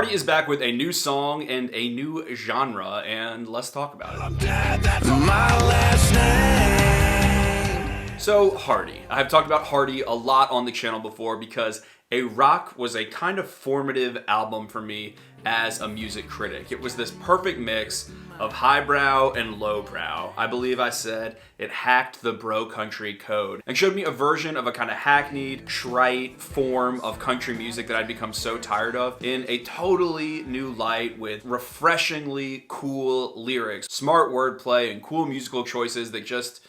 Hardy is back with a new song and a new genre, and let's talk about it. I'm glad that's my last name. So, Hardy. I've talked about Hardy a lot on the channel before because A Rock was a kind of formative album for me as a music critic. It was this perfect mix of highbrow and lowbrow. I believe I said it hacked the bro country code and showed me a version of a kind of hackneyed, trite form of country music that I'd become so tired of in a totally new light with refreshingly cool lyrics, smart wordplay, and cool musical choices that just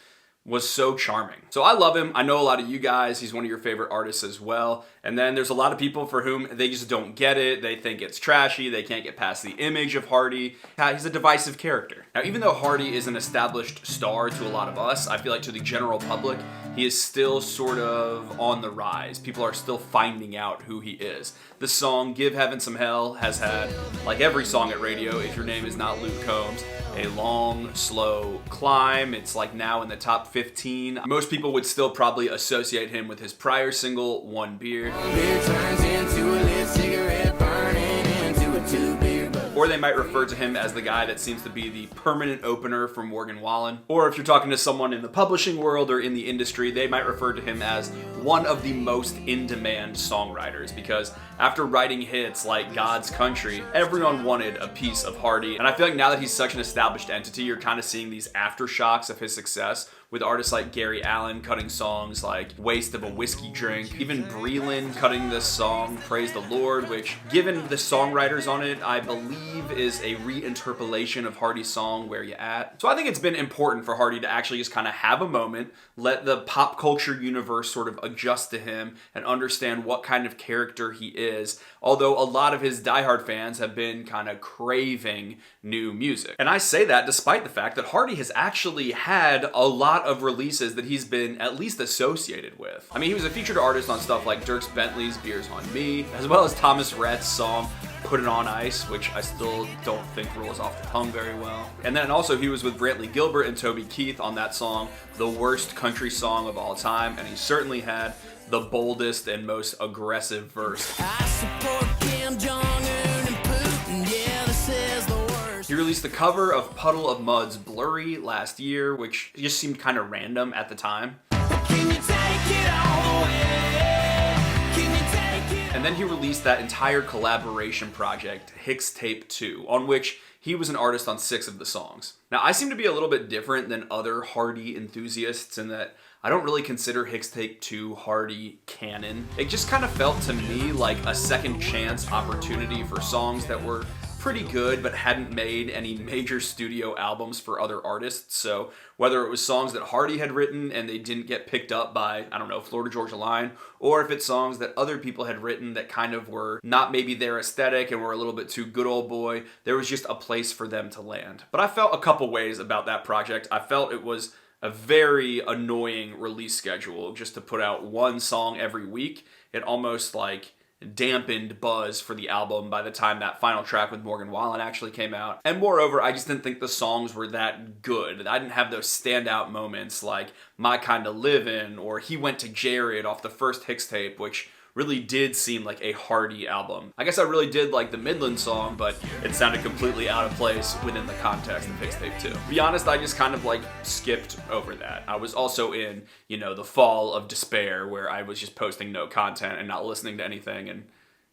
was so charming. So I love him. I know a lot of you guys, he's one of your favorite artists as well. And then there's a lot of people for whom they just don't get it. They think it's trashy. They can't get past the image of Hardy. He's a divisive character. Now, even though Hardy is an established star to a lot of us, I feel like to the general public, he is still sort of on the rise. People are still finding out who he is. The song Give Heaven Some Hell has had, like every song at radio, if your name is not Luke Combs, a long, slow climb. It's like now in the top 15. Most people would still probably associate him with his prior single, One Beer. Beer turns into a lit cigarette, burning into a two-beer butt. Or they might refer to him as the guy that seems to be the permanent opener for Morgan Wallen. Or if you're talking to someone in the publishing world or in the industry, they might refer to him as one of the most in-demand songwriters, because after writing hits like God's Country, everyone wanted a piece of Hardy. And I feel like now that he's such an established entity, you're kind of seeing these aftershocks of his success with artists like Gary Allen cutting songs like Waste of a Whiskey Drink, even Breland cutting this song Praise the Lord, which, given the songwriters on it, I believe is a reinterpolation of Hardy's song Where You At. So I think it's been important for Hardy to actually just kind of have a moment, let the pop culture universe sort of adjust to him and understand what kind of character he is, although a lot of his diehard fans have been kind of craving new music. And I say that despite the fact that Hardy has actually had a lot of releases that he's been at least associated with. I mean, he was a featured artist on stuff like Dierks Bentley's Beers on Me, as well as Thomas Rhett's song Put It On Ice, which I still don't think rolls off the tongue very well. And then also he was with Brantley Gilbert and Toby Keith on that song, The Worst Country Song of All Time, and he certainly had the boldest and most aggressive verse. I support Kim Jong-un and Putin, yeah, this is the worst. He released the cover of Puddle of Mud's Blurry last year, which just seemed kind of random at the time. Can you take it all the way? Can you take it? And then he released that entire collaboration project, Hixtape 2, on which he was an artist on 6 of the songs. Now, I seem to be a little bit different than other Hardy enthusiasts in that I don't really consider Hixtape 2 Hardy canon. It just kind of felt to me like a second chance opportunity for songs that were pretty good but hadn't made any major studio albums for other artists. So whether it was songs that Hardy had written and they didn't get picked up by, I don't know, Florida Georgia Line, or if it's songs that other people had written that kind of were not maybe their aesthetic and were a little bit too good old boy, there was just a place for them to land. But I felt a couple ways about that project. I felt it was a very annoying release schedule just to put out one song every week. It almost like dampened buzz for the album by the time that final track with Morgan Wallen actually came out. And moreover, I just didn't think the songs were that good. I didn't have those standout moments like My Kinda Livin' or He Went to Jared off the first Hixtape, which really did seem like a Hardy album. I guess I really did like the Midland song, but it sounded completely out of place within the context of Hixtape 2. To be honest, I just kind of like skipped over that. I was also in, the fall of despair where I was just posting no content and not listening to anything, and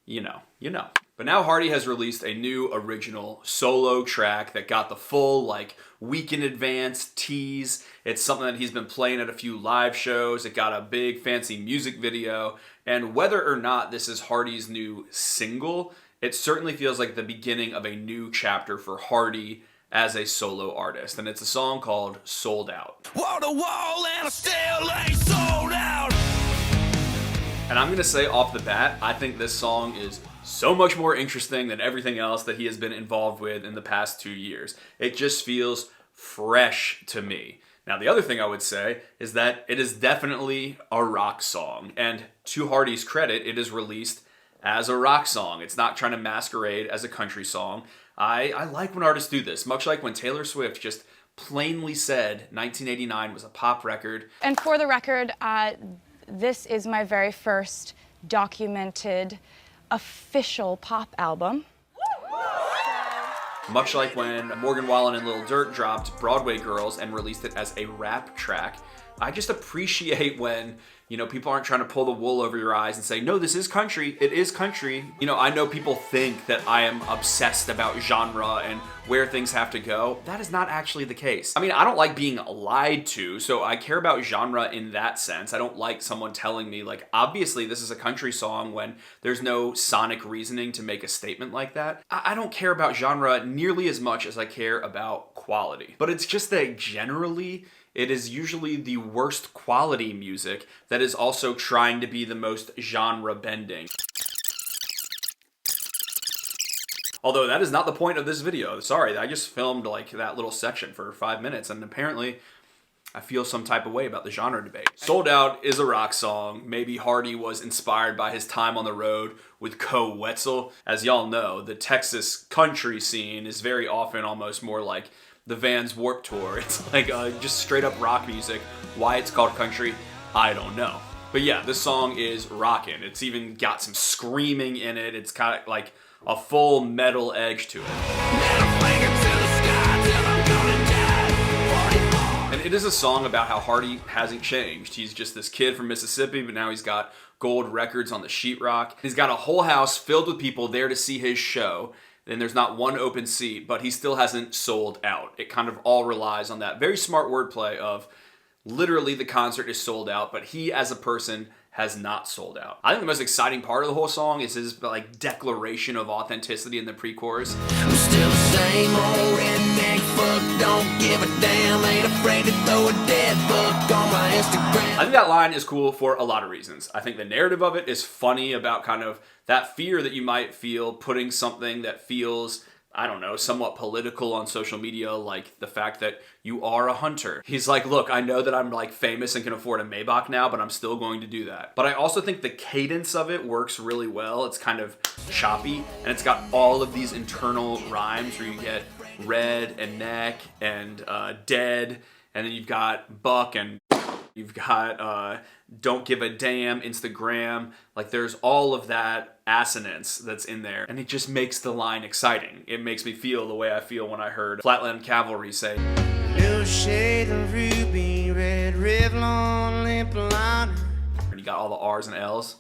you know. But now Hardy has released a new original solo track that got the full week in advance tease. It's something that he's been playing at a few live shows. It got a big fancy music video. And whether or not this is Hardy's new single, it certainly feels like the beginning of a new chapter for Hardy as a solo artist. And it's a song called Sold Out. Wall to wall and I still ain't sold out. And I'm gonna say off the bat, I think this song is so much more interesting than everything else that he has been involved with in the past 2 years. It just feels fresh to me. Now, the other thing I would say is that it is definitely a rock song. And to Hardy's credit, it is released as a rock song. It's not trying to masquerade as a country song. I like when artists do this, much like when Taylor Swift just plainly said 1989 was a pop record. And for the record, this is my very first documented official pop album. Much like when Morgan Wallen and Lil Durk dropped Broadway Girls and released it as a rap track, I just appreciate when, people aren't trying to pull the wool over your eyes and say, no, this is country. It is country. I know people think that I am obsessed about genre and where things have to go. That is not actually the case. I mean, I don't like being lied to, so I care about genre in that sense. I don't like someone telling me, like, obviously this is a country song when there's no sonic reasoning to make a statement like that. I don't care about genre nearly as much as I care about quality. But it's just that generally, it is usually the worst quality music that is also trying to be the most genre bending. Although that is not the point of this video. Sorry, I just filmed like that little section for 5 minutes and apparently I feel some type of way about the genre debate. Sold Out is a rock song. Maybe Hardy was inspired by his time on the road with Co Wetzel. As y'all know, the Texas country scene is very often almost more like the Vans Warped Tour. It's like just straight up rock music. Why it's called country, I don't know. But yeah, this song is rockin'. It's even got some screaming in it. It's kind of like a full metal edge to it. And it is a song about how Hardy hasn't changed. He's just this kid from Mississippi, but now he's got gold records on the sheetrock. He's got a whole house filled with people there to see his show. And there's not one open seat, but he still hasn't sold out. It kind of all relies on that very smart wordplay of literally the concert is sold out, but he as a person has not sold out. I think the most exciting part of the whole song is his like declaration of authenticity in the pre-chorus. I'm still the same old redneck fuck, don't give a damn, ain't afraid to throw a dead fuck on my Instagram. I think that line is cool for a lot of reasons. I think the narrative of it is funny about kind of that fear that you might feel putting something that feels, I don't know, somewhat political on social media, like the fact that you are a hunter. He's like, look, I know that I'm like famous and can afford a Maybach now, but I'm still going to do that. But I also think the cadence of it works really well. It's kind of choppy, and it's got all of these internal rhymes where you get red and neck and dead, and then you've got buck and you've got don't give a damn, Instagram. Like there's all of that assonance that's in there. And it just makes the line exciting. It makes me feel the way I feel when I heard Flatland Cavalry say, Little shade of ruby, red Revlon lip liner. and you got all the R's and L's.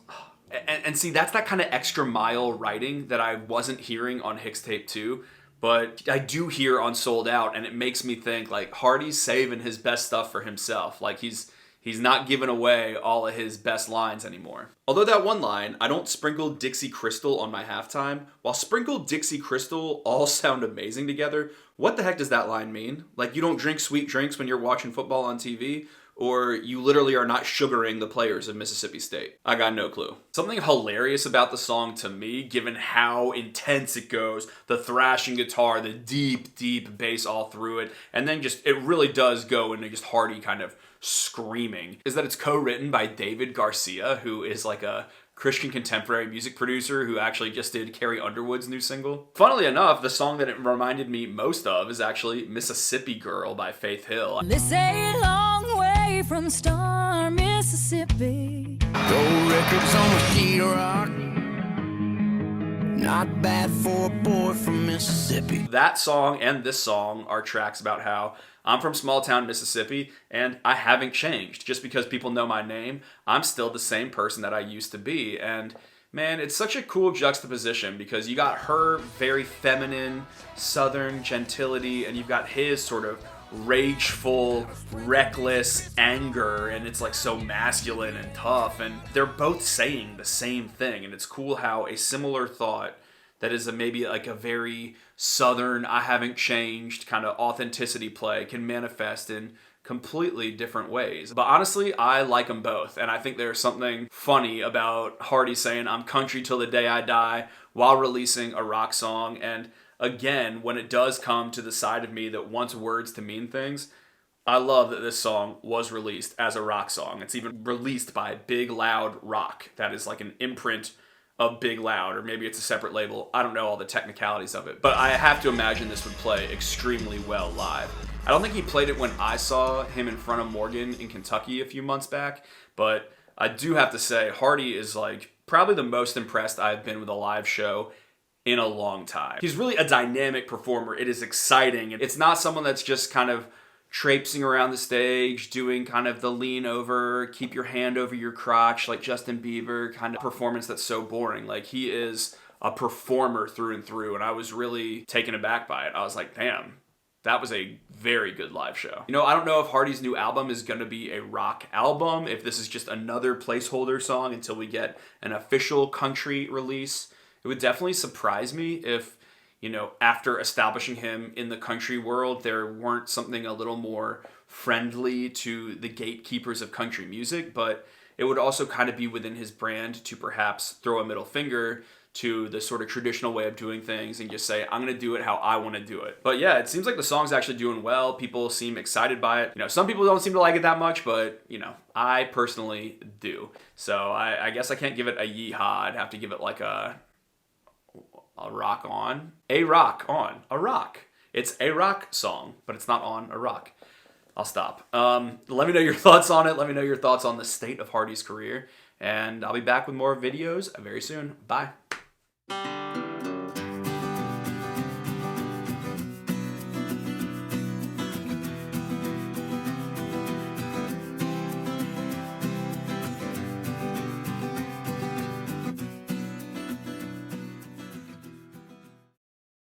And see, that's that kind of extra mile writing that I wasn't hearing on Hixtape 2. But I do hear on Sold Out, and it makes me think like Hardy's saving his best stuff for himself. Like he's not giving away all of his best lines anymore. Although that one line, I don't sprinkle Dixie Crystal on my halftime, while sprinkle Dixie Crystal all sound amazing together, what the heck does that line mean? Like you don't drink sweet drinks when you're watching football on TV? Or you literally are not sugaring the players of Mississippi State? I got no clue. Something hilarious about the song to me, given how intense it goes, the thrashing guitar, the deep, deep bass all through it, and then just, it really does go into just Hardy kind of screaming, is that it's co-written by David Garcia, who is like a Christian contemporary music producer who actually just did Carrie Underwood's new single. Funnily enough, the song that it reminded me most of is actually Mississippi Girl by Faith Hill. This a long way from Star, Mississippi. Gold records on the sheetrock. Not bad for a boy from Mississippi. That song and this song are tracks about how I'm from small town Mississippi and I haven't changed. Just because people know my name, I'm still the same person that I used to be. And man, it's such a cool juxtaposition because you got her very feminine, southern gentility, and you've got his sort of rageful, reckless anger, and it's like so masculine and tough, and they're both saying the same thing. And it's cool how a similar thought that is maybe like a very southern, I haven't changed kind of authenticity play can manifest in completely different ways. But honestly, I like them both, and I think there's something funny about Hardy saying I'm country till the day I die while releasing a rock song. And again, when it does come to the side of me that wants words to mean things, I love that this song was released as a rock song. It's even released by Big Loud Rock. That is like an imprint of Big Loud, or maybe it's a separate label. I don't know all the technicalities of it, but I have to imagine this would play extremely well live. I don't think he played it when I saw him in front of Morgan in Kentucky a few months back, but I do have to say Hardy is like probably the most impressed I've been with a live show in a long time. He's really a dynamic performer. It is exciting. It's not someone that's just kind of traipsing around the stage, doing kind of the lean over, keep your hand over your crotch like Justin Bieber kind of performance that's so boring. Like, he is a performer through and through, and I was really taken aback by it. I was like, damn, that was a very good live show. You know, I don't know if Hardy's new album is going to be a rock album, if this is just another placeholder song until we get an official country release. It would definitely surprise me if, you know, after establishing him in the country world, there weren't something a little more friendly to the gatekeepers of country music, but it would also kind of be within his brand to perhaps throw a middle finger to the sort of traditional way of doing things and just say, I'm going to do it how I want to do it. But yeah, it seems like the song's actually doing well. People seem excited by it. You know, some people don't seem to like it that much, but, you know, I personally do. So I guess I can't give it a yeehaw. I'd have to give it like a rock on. A rock on. A rock. It's a rock song, but it's not on a rock. I'll stop. Let me know your thoughts on it. Let me know your thoughts on the state of Hardy's career. And I'll be back with more videos very soon. Bye.